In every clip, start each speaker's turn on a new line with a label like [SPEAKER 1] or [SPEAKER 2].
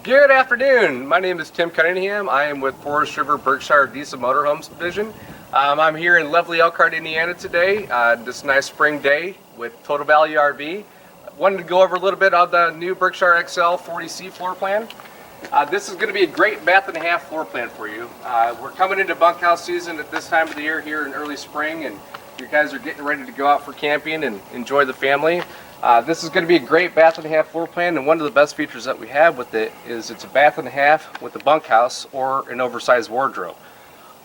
[SPEAKER 1] Good afternoon. My name is Tim Cunningham. I am with Forest River Berkshire Diesel Motorhomes Division. I'm here in lovely Elkhart, Indiana today, this nice spring day with Total Value RV. Wanted to go over a little bit of the new Berkshire XL 40C floor plan. This is going to be a great bath and a half floor plan for you. We're coming into bunkhouse season at this time of the year here in early spring, and you guys are getting ready to go out for camping and enjoy the family. This is going to be a great bath and a half floor plan, and one of the best features that we have with it is it's a bath and a half with a bunkhouse or an oversized wardrobe.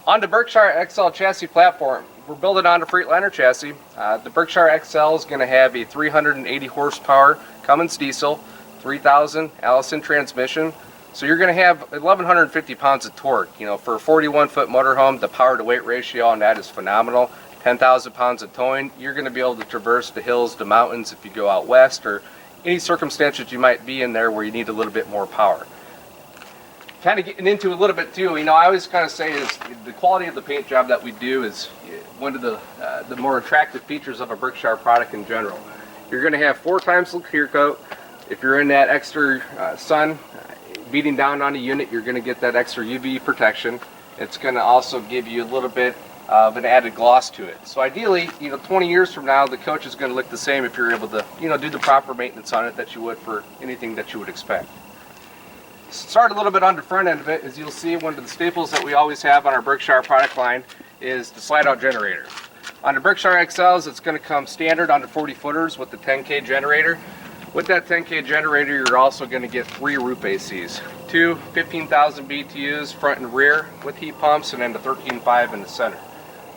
[SPEAKER 1] On the Berkshire XL chassis platform, we're building on a Freightliner chassis. The Berkshire XL is going to have a 380 horsepower Cummins diesel, 3000 Allison transmission. So you're going to have 1150 pounds of torque. You know, for a 41-foot motorhome, the power to weight ratio on that is phenomenal. 10,000 pounds of towing, you're going to be able to traverse the hills, the mountains if you go out west, or any circumstances you might be in there where you need a little bit more power. Kind of getting into a little bit too, you know, I always kind of say is the quality of the paint job that we do is one of the more attractive features of a Berkshire product in general. You're going to have 4 times the clear coat. If you're in that extra sun beating down on a unit, you're going to get that extra UV protection. It's going to also give you a little bit of an added gloss to it. So ideally, you know, 20 years from now, the coach is going to look the same if you're able to, you know, do the proper maintenance on it that you would for anything that you would expect. Start a little bit on the front end of it. As you'll see, one of the staples that we always have on our Berkshire product line is the slide-out generator. On the Berkshire XLs, it's going to come standard on the 40-footers with the 10K generator. With that 10K generator, you're also going to get 3 roof ACs. 2 15,000 BTUs front and rear with heat pumps, and then the 13.5 in the center.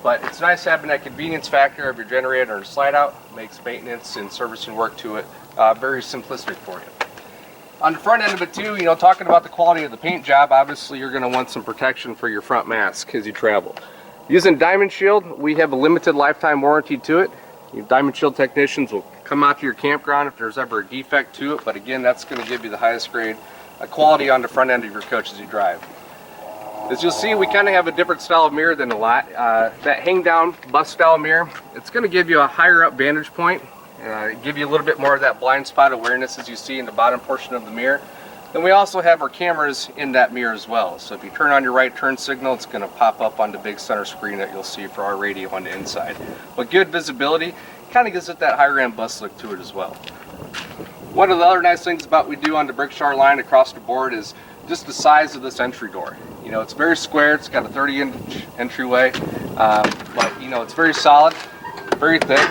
[SPEAKER 1] But it's nice having that convenience factor of your generator and slide out. Makes maintenance and servicing work to it very simplistic for you. On the front end of it too, you know, talking about the quality of the paint job, obviously you're going to want some protection for your front mask as you travel. Using Diamond Shield, we have a limited lifetime warranty to it. Your Diamond Shield technicians will come out to your campground if there's ever a defect to it, but again, that's going to give you the highest grade quality on the front end of your coach as you drive. As you'll see, we kind of have a different style of mirror than a lot. That hang down bus style mirror, it's going to give you a higher up vantage point, give you a little bit more of that blind spot awareness as you see in the bottom portion of the mirror. Then we also have our cameras in that mirror as well. So if you turn on your right turn signal, it's going to pop up on the big center screen that you'll see for our radio on the inside. But good visibility, kind of gives it that higher end bus look to it as well. One of the other nice things about we do on the Berkshire line across the board is just the size of this entry door. You know, it's very square, it's got a 30-inch entryway, but you know, it's very solid, very thick.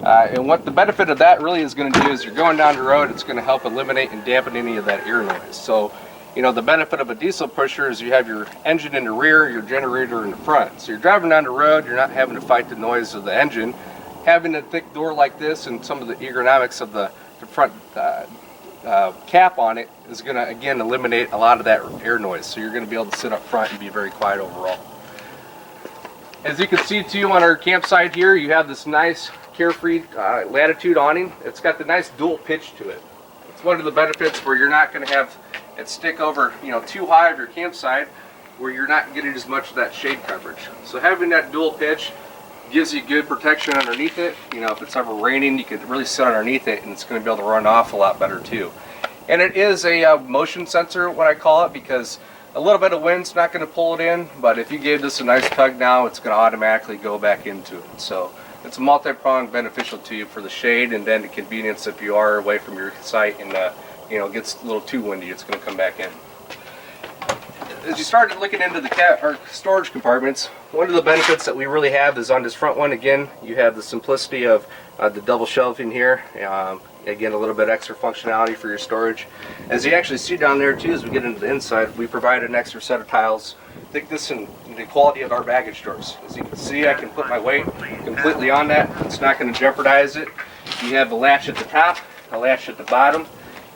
[SPEAKER 1] And what the benefit of that really is going to do is you're going down the road, it's going to help eliminate and dampen any of that ear noise. So, you know, the benefit of a diesel pusher is you have your engine in the rear, your generator in the front. So you're driving down the road, you're not having to fight the noise of the engine. Having a thick door like this and some of the ergonomics of the front cap on it is going to again eliminate a lot of that air noise, so you're going to be able to sit up front and be very quiet overall. As you can see too on our campsite here, you have this nice Carefree Latitude awning. It's got the nice dual pitch to it. It's one of the benefits where you're not going to have it stick over, you know, too high of your campsite where you're not getting as much of that shade coverage. So having that dual pitch gives you good protection underneath it. You know, if it's ever raining, you can really sit underneath it and it's going to be able to run off a lot better too. And it is a motion sensor, what I call it, because a little bit of wind's not going to pull it in, but if you gave this a nice tug now, it's going to automatically go back into it. So it's a multi-pronged beneficial to you for the shade and then the convenience if you are away from your site and you know, it gets a little too windy, it's going to come back in. As you start looking into the storage compartments, one of the benefits that we really have is on this front one, again, you have the simplicity of the double shelving here. Again, a little bit extra functionality for your storage. As you actually see down there too, as we get into the inside, we provide an extra set of tiles. Thickness and the quality of our baggage doors. As you can see, I can put my weight completely on that. It's not going to jeopardize it. You have a latch at the top, a latch at the bottom.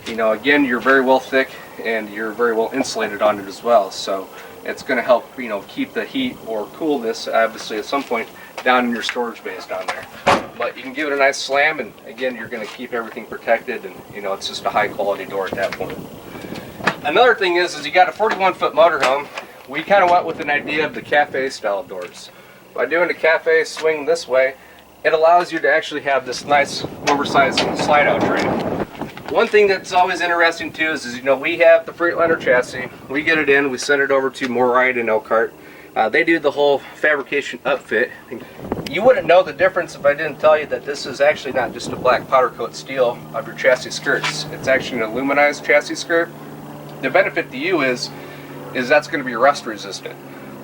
[SPEAKER 1] You know, again, you're very well thick and you're very well insulated on it as well. So it's going to help, you know, keep the heat or coolness, obviously, at some point down in your storage bays down there. But you can give it a nice slam, and again, you're going to keep everything protected, and you know, it's just a high quality door at that point. Another thing is you got a 41-foot motorhome. We kind of went with an idea of the cafe style doors. By doing the cafe swing this way, it allows you to actually have this nice oversized slide out tray. One thing that's always interesting too is you know, we have the Freightliner chassis. We get it in, we send it over to Moride and Elkhart. They do the whole fabrication upfit. You wouldn't know the difference if I didn't tell you that this is actually not just a black powder coat steel of your chassis skirts. It's actually an aluminized chassis skirt. The benefit to you is that's going to be rust resistant.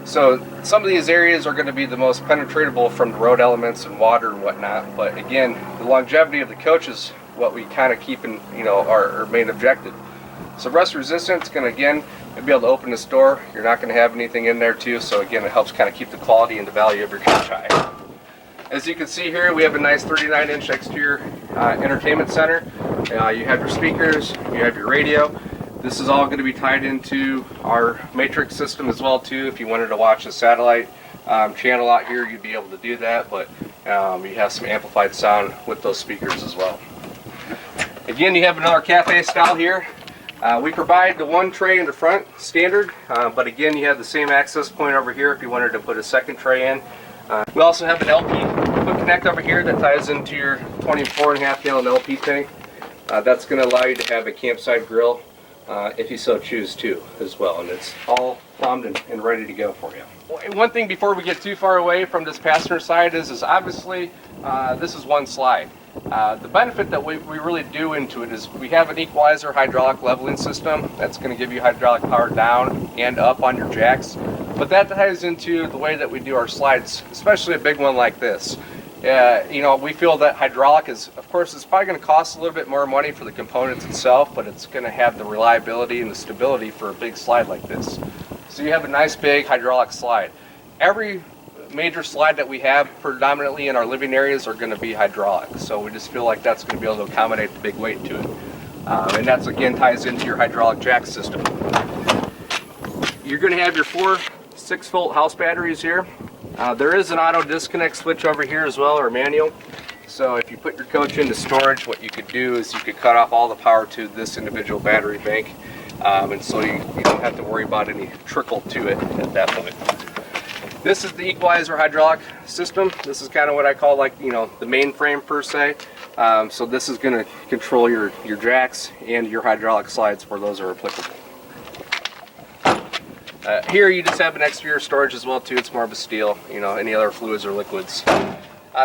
[SPEAKER 1] So some of these areas are going to be the most penetratable from the road elements and water and whatnot. But again, the longevity of the coach is what we kind of keep in, you know, our main objective. So rust resistant is going to, again, you'll be able to open this door. You're not going to have anything in there too. So again, it helps kind of keep the quality and the value of your coach high. As you can see here, we have a nice 39-inch exterior entertainment center. You have your speakers, you have your radio. This is all going to be tied into our matrix system as well too. If you wanted to watch a satellite channel out here, you'd be able to do that. But you have some amplified sound with those speakers as well. Again, you have another cafe style here. We provide the one tray in the front standard, but again, you have the same access point over here if you wanted to put a second tray in. We also have an LP quick connect over here that ties into your 24.5 gallon LP tank. That's going to allow you to have a campsite grill if you so choose to as well, and it's all plumbed and ready to go for you. One thing before we get too far away from this passenger side is obviously this is one slide. The benefit that we really do into it is we have an equalizer hydraulic leveling system that's going to give you hydraulic power down and up on your jacks. But that ties into the way that we do our slides, especially a big one like this. You know, we feel that hydraulic is, of course, it's probably going to cost a little bit more money for the components itself, but it's going to have the reliability and the stability for a big slide like this. So you have a nice big hydraulic slide. Every major slide that we have predominantly in our living areas are going to be hydraulic, so we just feel like that's going to be able to accommodate the big weight to it. And that's again ties into your hydraulic jack system. You're going to have your 4 6-volt house batteries here. There is an auto disconnect switch over here as well, or manual. So if you put your coach into storage, what you could do is you could cut off all the power to this individual battery bank, and so you don't have to worry about any trickle to it at that point. This is the equalizer hydraulic system. This is kind of what I call, like, you know, the mainframe per se. So this is going to control your jacks and your hydraulic slides where those are applicable. Here you just have an exterior storage as well too. It's more of a steel, you know, any other fluids or liquids.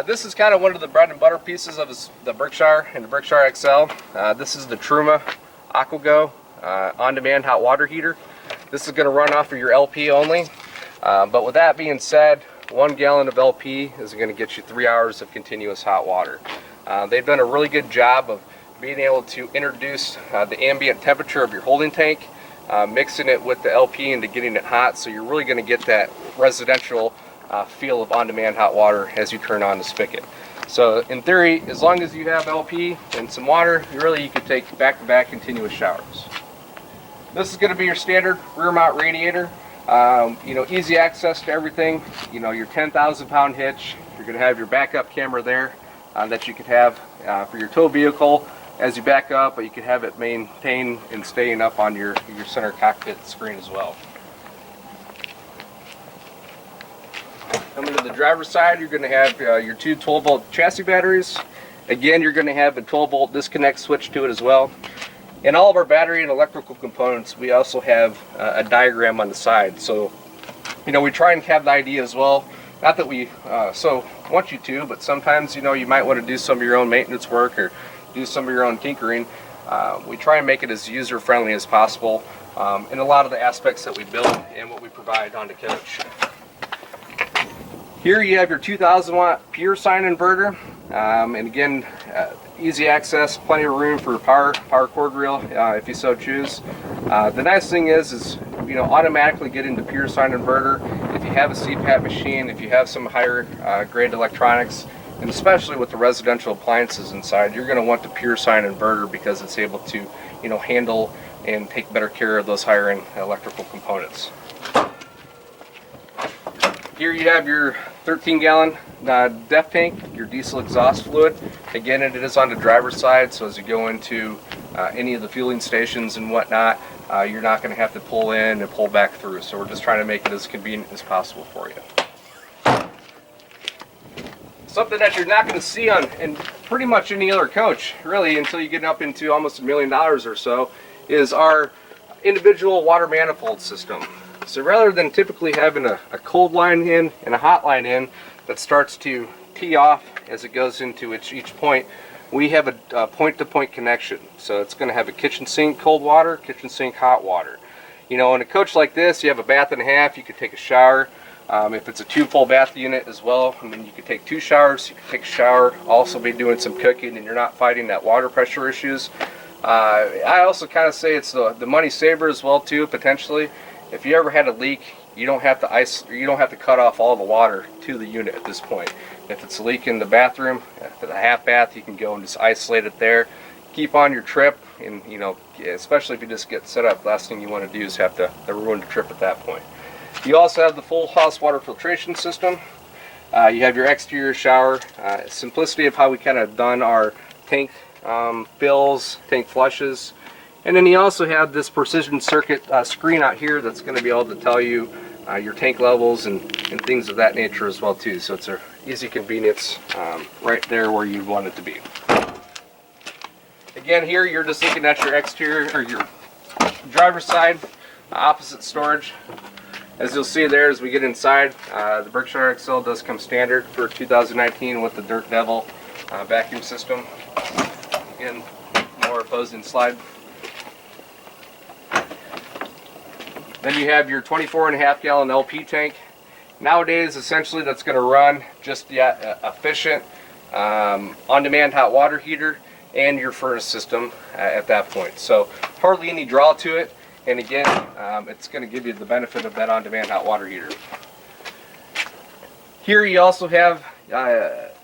[SPEAKER 1] This is kind of one of the bread and butter pieces of the Berkshire and the Berkshire XL. This is the Truma AquaGo on-demand hot water heater. This is going to run off of your LP only. But with that being said, 1 gallon of LP is going to get you 3 hours of continuous hot water. They've done a really good job of being able to introduce the ambient temperature of your holding tank, mixing it with the LP into getting it hot, so you're really going to get that residential feel of on-demand hot water as you turn on the spigot. So in theory, as long as you have LP and some water, you could take back-to-back continuous showers. This is going to be your standard rear mount radiator. You know, easy access to everything. You know, your 10,000 pound hitch. You're going to have your backup camera there that you could have for your tow vehicle as you back up, but you could have it maintained and staying up on your center cockpit screen as well. Coming to the driver's side, you're going to have your 2 12-volt chassis batteries. Again, you're going to have a 12-volt disconnect switch to it as well. In all of our battery and electrical components, we also have a diagram on the side. So, you know, we try and have the idea as well. Not that we so want you to, but sometimes, you know, you might want to do some of your own maintenance work or do some of your own tinkering. We try and make it as user-friendly as possible in a lot of the aspects that we build and what we provide on the coach. Here you have your 2,000 watt pure sine inverter, and again, easy access, plenty of room for power cord reel if you so choose. The nice thing is you know, automatically get into pure sine inverter if you have a CPAP machine, if you have some higher grade electronics, and especially with the residential appliances inside, you're going to want the pure sine inverter because it's able to, you know, handle and take better care of those higher end electrical components. Here you have your 13-gallon DEF tank, your diesel exhaust fluid. Again, it is on the driver's side, so as you go into any of the fueling stations and whatnot, you're not going to have to pull in and pull back through. So we're just trying to make it as convenient as possible for you. Something that you're not going to see on in pretty much any other coach, really, until you get up into almost $1 million or so, is our individual water manifold system. So rather than typically having a cold line in and a hot line in that starts to tee off as it goes into each point, we have a point-to-point connection. So it's going to have a kitchen sink cold water, kitchen sink hot water. You know, in a coach like this, you have a bath and a half, you could take a shower. If it's a 2 full bath unit as well, I mean, you could take 2 showers, you could take a shower, also be doing some cooking, and you're not fighting that water pressure issues. I also kind of say it's the money saver as well too, potentially. If you ever had a leak, you don't have to cut off all the water to the unit at this point. If it's a leak in the bathroom, for the half bath, you can go and just isolate it there. Keep on your trip, and you know, especially if you just get set up, last thing you want to do is have to ruin the trip at that point. You also have the full house water filtration system. You have your exterior shower. Simplicity of how we kind of done our tank fills, tank flushes. And then you also have this precision circuit screen out here that's going to be able to tell you your tank levels and things of that nature as well too. So it's an easy convenience right there where you want it to be. Again, here you're just looking at your exterior or your driver's side opposite storage. As you'll see there, as we get inside, the Berkshire XL does come standard for 2019 with the Dirt Devil vacuum system. Again, more opposing slide. Then you have your 24.5 gallon LP tank. Nowadays, essentially, that's going to run just the efficient on-demand hot water heater and your furnace system at that point. So hardly any draw to it. And again, it's going to give you the benefit of that on-demand hot water heater. Here you also have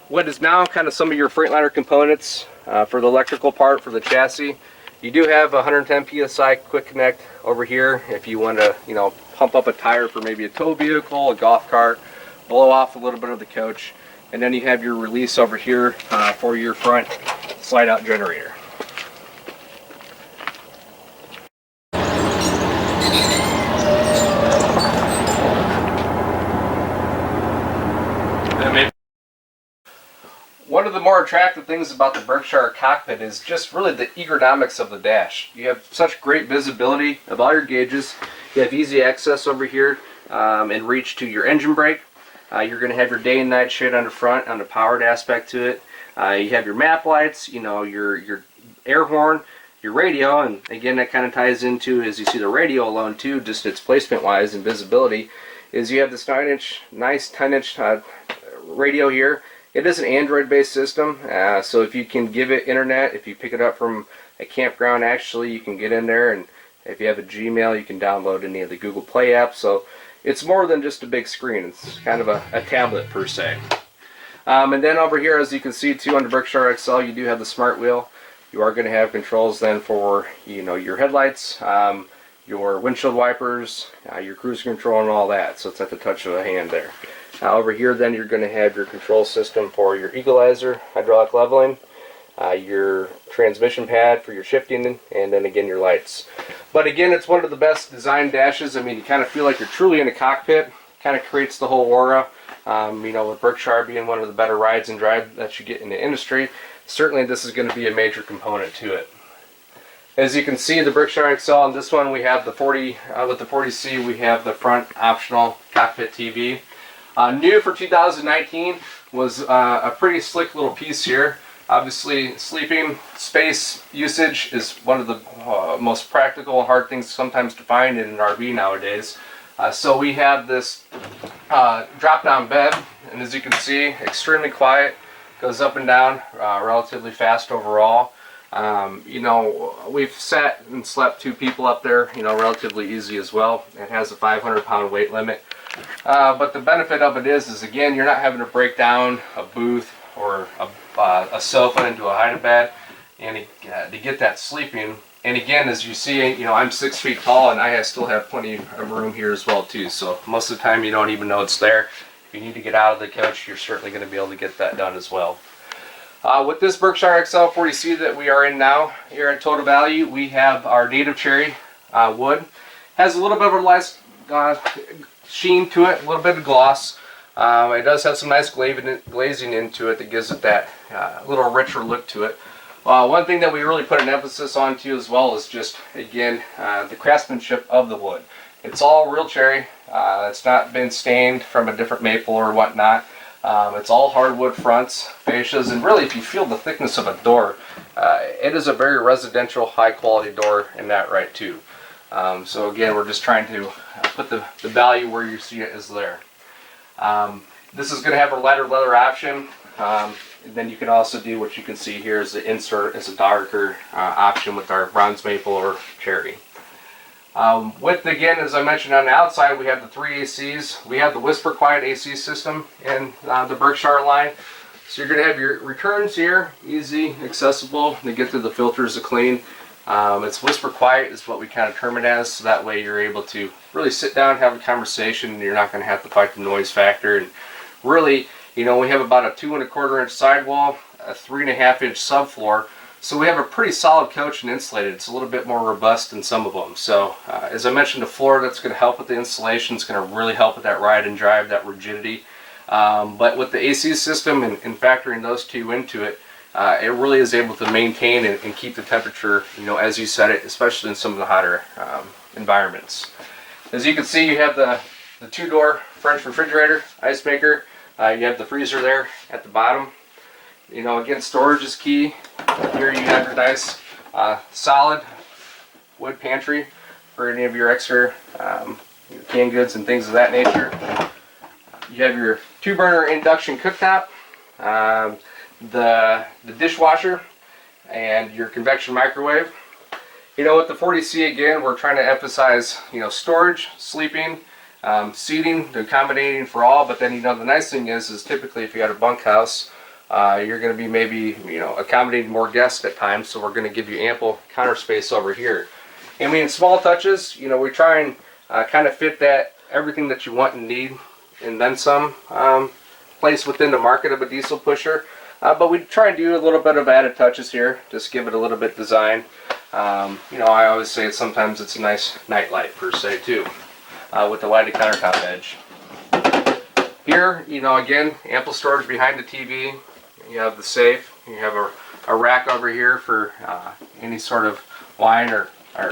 [SPEAKER 1] what is now kind of some of your Freightliner components for the electrical part for the chassis. You do have 110 psi quick connect over here if you want to, you know, pump up a tire for maybe a tow vehicle, a golf cart, blow off a little bit of the coach, and then you have your release over here for your front slide-out generator. One of the more attractive things about the Berkshire cockpit is just really the ergonomics of the dash. You have such great visibility of all your gauges. You have easy access over here and reach to your engine brake. You're going to have your day and night shade on the front on the powered aspect to it. You have your map lights, you know, your air horn, your radio, and again that kind of ties into, as you see the radio alone too, just its placement wise and visibility, is you have this nice 10-inch radio here. It is an Android-based system, so if you can give it internet, if you pick it up from a campground, actually you can get in there, and if you have a Gmail, you can download any of the Google Play apps. So it's more than just a big screen. It's kind of a tablet per se. And then over here, as you can see too, on the Berkshire XL, you do have the smart wheel. You are going to have controls then for, you know, your headlights, your windshield wipers, your cruise control, and all that. So it's at the touch of a hand there. Over here then you're going to have your control system for your equalizer, hydraulic leveling, your transmission pad for your shifting, and then again your lights. But again, it's one of the best designed dashes. I mean, you kind of feel like you're truly in a cockpit. Kind of creates the whole aura. You know, with Berkshire being one of the better rides and drive that you get in the industry, certainly this is going to be a major component to it. As you can see, the Berkshire XL on this one, we have the 40 with the 40C, we have the front optional cockpit TV. New for 2019 was a pretty slick little piece here. Obviously, sleeping space usage is one of the most practical and hard things sometimes to find in an RV nowadays. So we have this drop-down bed, and as you can see, extremely quiet, goes up and down relatively fast overall. You know, we've sat and slept 2 people up there, you know, relatively easy as well. It has a 500-pound weight limit. But the benefit of it is again, you're not having to break down a booth or a sofa into a hide-a-bed and to get that sleeping. And again, as you see, you know, I'm 6 feet tall, and I still have plenty of room here as well too. So most of the time, you don't even know it's there. If you need to get out of the coach, you're certainly going to be able to get that done as well. With this Berkshire XL 40C that we are in now, here at Total Value, we have our native cherry wood. Has a little bit of a nice sheen to it, a little bit of gloss. It does have some nice glazing into it that gives it that little richer look to it. One thing that we really put an emphasis on too as well is just, again, the craftsmanship of the wood. It's all real cherry. It's not been stained from a different maple or whatnot. It's all hardwood fronts, fascias, and really if you feel the thickness of a door, it is a very residential high quality door in that right too. So again, we're just trying to put the value where you see it is there. This is going to have a lighter leather option. And then you can also do what you can see here is the insert is a darker option with our bronze maple or cherry. Again, as I mentioned on the outside, we have the 3 ACs. We have the Whisper Quiet AC system in the Berkshire line. So you're going to have your returns here, easy, accessible. They get through the filters to clean. It's Whisper Quiet is what we kind of term it as, so that way you're able to really sit down and have a conversation, and you're not going to have to fight the noise factor. And really, you know, we have about a 2 1/4 inch sidewall, a 3 1/2 inch subfloor. So we have a pretty solid coach and insulated. It's a little bit more robust than some of them. So as I mentioned, the floor, that's going to help with the insulation. It's going to really help with that ride and drive, that rigidity. But with the AC system and factoring those two into it, it really is able to maintain and keep the temperature, you know, as you set it, especially in some of the hotter environments. As you can see, you have the 2-door French refrigerator, ice maker. You have the freezer there at the bottom. You know, again, storage is key. Here you have your nice solid wood pantry for any of your extra your canned goods and things of that nature. You have your 2-burner induction cooktop, the dishwasher, and your convection microwave. You know, with the 40C, again, we're trying to emphasize, you know, storage, sleeping, seating, accommodating for all. But then, you know, the nice thing is typically if you got a bunkhouse, you're going to be maybe, you know, accommodating more guests at times, so we're going to give you ample counter space over here. I mean, small touches, you know, we try and kind of fit that everything that you want and need, and then some place within the market of a diesel pusher. But we try and do a little bit of added touches here, just give it a little bit design. You know, I always say sometimes it's a nice night light per se too, with the lighted countertop edge. Here, you know, again, ample storage behind the TV. You have the safe. You have a rack over here for any sort of wine or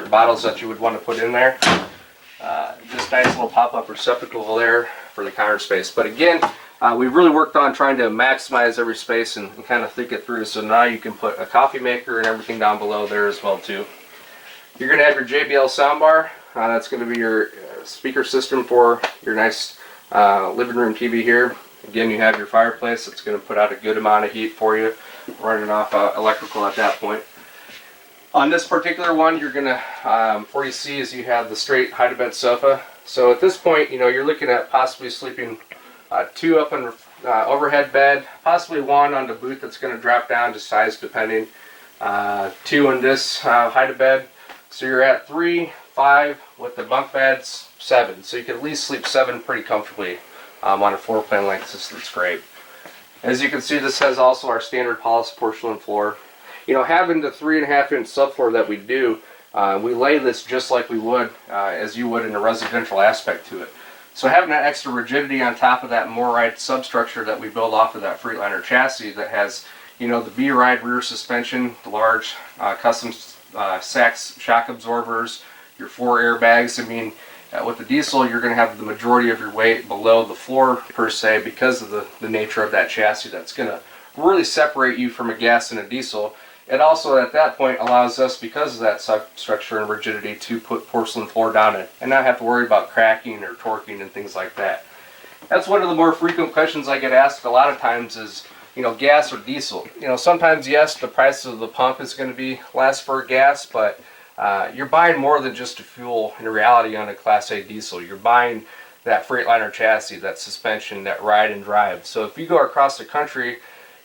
[SPEAKER 1] bottles that you would want to put in there. Just nice little pop-up receptacle there for the counter space. But again, we've really worked on trying to maximize every space and kind of think it through. So now you can put a coffee maker and everything down below there as well too. You're going to have your JBL soundbar. That's going to be your speaker system for your nice living room TV here. Again, you have your fireplace. It's going to put out a good amount of heat for you, running off electrical at that point. On this particular one, you're going to, 40C is you have the straight hide-to-bed sofa. So at this point, you know, you're looking at possibly sleeping 2 up on overhead bed, possibly 1 on the boot that's going to drop down to size depending, 2 on this hide-to-bed. So you're at 3, 5 with the bunk beds, 7. So you can at least sleep 7 pretty comfortably on a floor plan like this. That's great. As you can see, this has also our standard polished porcelain floor. You know, having the 3 1/2 inch subfloor that we do, we lay this just like we would, as you would in a residential aspect to it. So having that extra rigidity on top of that MORRIDE substructure that we build off of that Freightliner chassis that has, you know, the B-Ride rear suspension, the large custom Sachs shock absorbers, your 4 airbags. I mean, with the diesel, you're going to have the majority of your weight below the floor per se because of the nature of that chassis. That's going to really separate you from a gas and a diesel. It also, at that point, allows us, because of that substructure and rigidity, to put porcelain floor down it and not have to worry about cracking or torquing and things like that. That's one of the more frequent questions I get asked a lot of times is, you know, gas or diesel. You know, sometimes, yes, the price of the pump is going to be less for gas, but you're buying more than just a fuel in reality on a Class A diesel. You're buying that Freightliner chassis, that suspension, that ride and drive. So if you go across the country,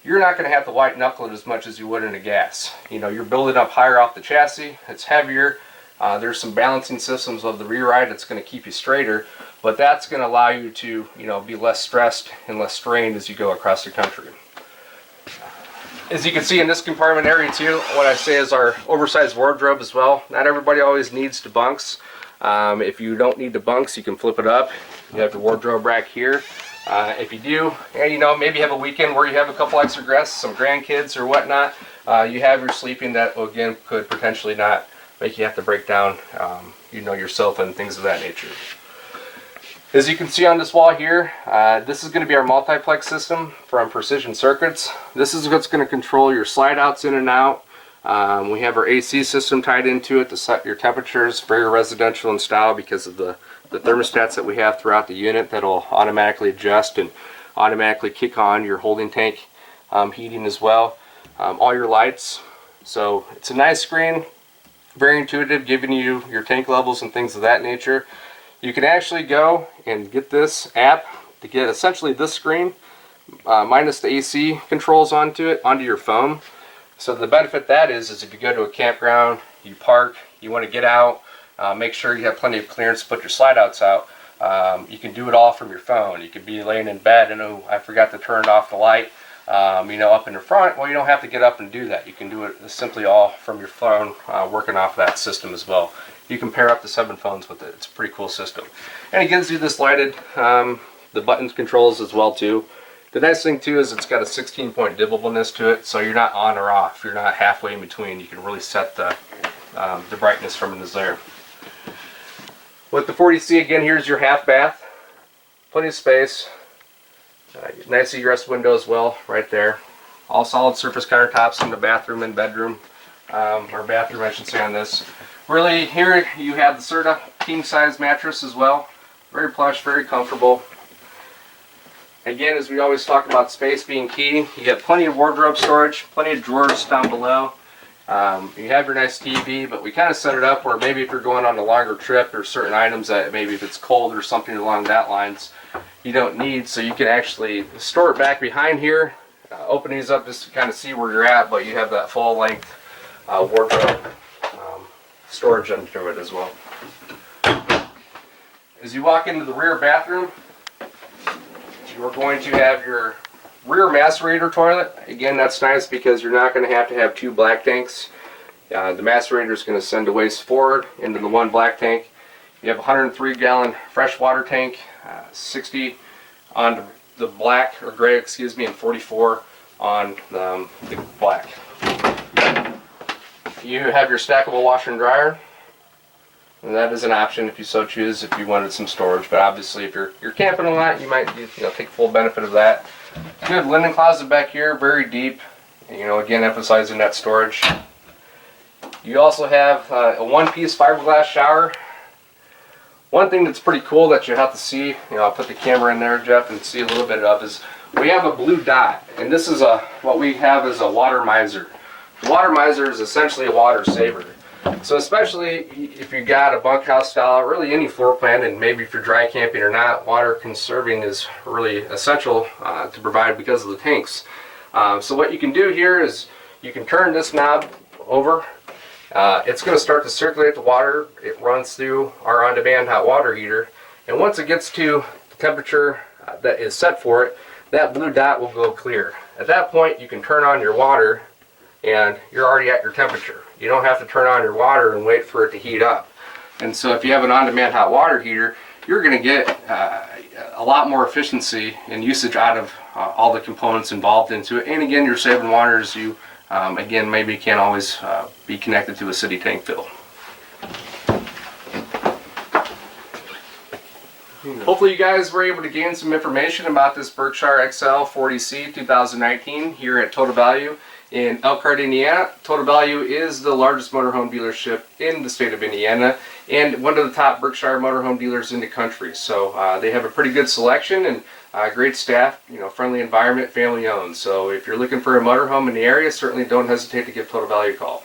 [SPEAKER 1] you're not going to have to white knuckle it as much as you would in a gas. You know, you're building up higher off the chassis, it's heavier, there's some balancing systems of the rear ride that's going to keep you straighter, but that's going to allow you to, you know, be less stressed and less strained as you go across the country. As you can see in this compartment area too, what I say is our oversized wardrobe as well. Not everybody always needs the bunks. If you don't need the bunks, you can flip it up. You have the wardrobe rack here. If you do, maybe have a weekend where you have a couple extra guests, some grandkids or whatnot, you have your sleeping that, again, could potentially not make you have to break down, your sofa and things of that nature. As you can see on this wall here, this is going to be our multiplex system from Precision Circuits. This is what's going to control your slide outs in and out. We have our AC system tied into it to set your temperatures, very residential in style because of the thermostats that we have throughout the unit that will automatically adjust and automatically kick on your holding tank heating as well. All your lights. So it's a nice screen, very intuitive, giving you your tank levels and things of that nature. You can actually go and get this app to get essentially this screen minus the AC controls onto your phone. So the benefit that is if you go to a campground, you park, you want to get out, make sure you have plenty of clearance to put your slide outs out. You can do it all from your phone. You could be laying in bed and, oh, I forgot to turn off the light, up in the front. Well, you don't have to get up and do that. You can do it simply all from your phone, working off that system as well. You can pair up to 7 phones with it. It's a pretty cool system. And it gives you this lighted, the buttons controls as well too. The nice thing too is it's got a 16-point dimmableness to it, so you're not on or off. You're not halfway in between. You can really set the brightness from the there. With the 40C, again, here's your half bath. Plenty of space. Nice egress window as well, right there. All solid surface countertops in the bathroom and bedroom, or bathroom I should say on this. Really, here you have the Serta king size mattress as well. Very plush, very comfortable. Again, as we always talk about space being key, you have plenty of wardrobe storage, plenty of drawers down below. You have your nice TV, but we kind of set it up where maybe if you're going on a longer trip, there's certain items that maybe if it's cold or something along that lines, you don't need, so you can actually store it back behind here. Open these up just to kind of see where you're at, but you have that full length wardrobe storage under it as well. As you walk into the rear bathroom, you're going to have your rear macerator toilet. Again, that's nice because you're not going to have 2 black tanks. The macerator is going to send the waste forward into the 1 black tank. You have a 103-gallon freshwater tank, 60 on the black or gray, excuse me, and 44 on the black. You have your stackable washer and dryer, and that is an option if you so choose, if you wanted some storage. But obviously, if you're camping a lot, you might take full benefit of that. Good linen closet back here, very deep. Again, emphasizing that storage. You also have a 1-piece fiberglass shower. One thing that's pretty cool that you have to see, I'll put the camera in there, Jeff, and see a little bit of, is we have a blue dot, and this is what we have is a water miser. The water miser is essentially a water saver. So especially if you got a bunkhouse style, really any floor plan, and maybe if you're dry camping or not, water conserving is really essential to provide because of the tanks. So what you can do here is you can turn this knob over. It's going to start to circulate the water. It runs through our on-demand hot water heater, and once it gets to the temperature that is set for it, that blue dot will go clear. At that point, you can turn on your water and you're already at your temperature. You don't have to turn on your water and wait for it to heat up. And so if you have an on-demand hot water heater, you're going to get a lot more efficiency and usage out of all the components involved into it. And again, you're saving water as you, again, maybe can't always be connected to a city tank fill. Hopefully you guys were able to gain some information about this Berkshire XL 40C 2019 here at Total Value in Elkhart, Indiana. Total Value is the largest motorhome dealership in the state of Indiana and one of the top Berkshire motorhome dealers in the country. So they have a pretty good selection and great staff, friendly environment, family owned. So if you're looking for a motorhome in the area, certainly don't hesitate to give Total Value a call.